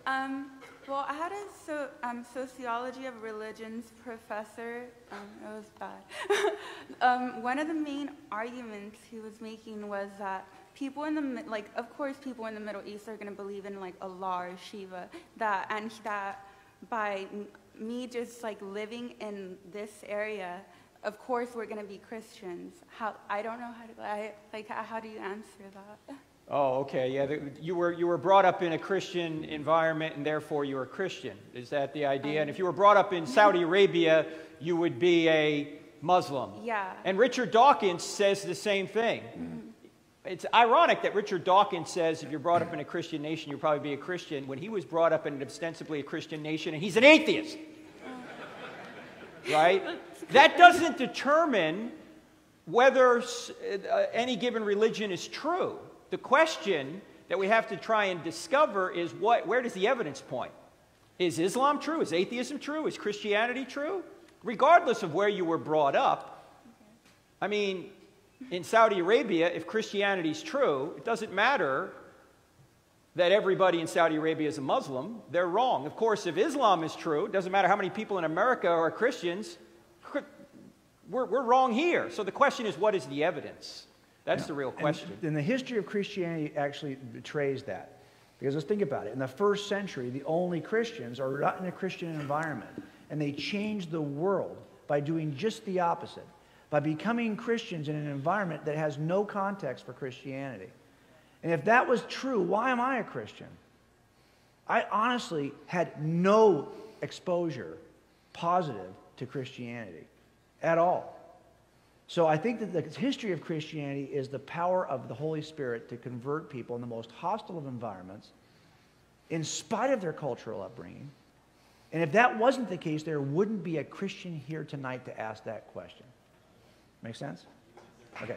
Well, I had a sociology of religions professor. It was bad. One of the main arguments he was making was that people in the of course, people in the Middle East are going to believe in like Allah or Shiva. That by me just like living in this area, of course we're going to be Christians. I don't know how do you answer that? Oh, okay. Yeah, you were brought up in a Christian environment, and therefore you were Christian. Is that the idea? And if you were brought up in Saudi Arabia, you would be a Muslim. Yeah. And Richard Dawkins says the same thing. It's ironic that Richard Dawkins says if you're brought up in a Christian nation, you'll probably be a Christian, when he was brought up in an ostensibly a Christian nation, and he's an atheist. Right? That doesn't determine whether any given religion is true. The question that we have to try and discover is where does the evidence point? Is Islam true? Is atheism true? Is Christianity true? Regardless of where you were brought up. I mean, in Saudi Arabia, if Christianity is true, it doesn't matter that everybody in Saudi Arabia is a Muslim. They're wrong. Of course, if Islam is true, it doesn't matter how many people in America are Christians. We're wrong here. So the question is, what is the evidence? That's the real question. And the history of Christianity actually betrays that. Because let's think about it. In the first century, the only Christians are not in a Christian environment. And they changed the world by doing just the opposite. By becoming Christians in an environment that has no context for Christianity. And if that was true, why am I a Christian? I honestly had no exposure positive to Christianity at all. So I think that the history of Christianity is the power of the Holy Spirit to convert people in the most hostile of environments in spite of their cultural upbringing. And if that wasn't the case, there wouldn't be a Christian here tonight to ask that question. Make sense? Okay.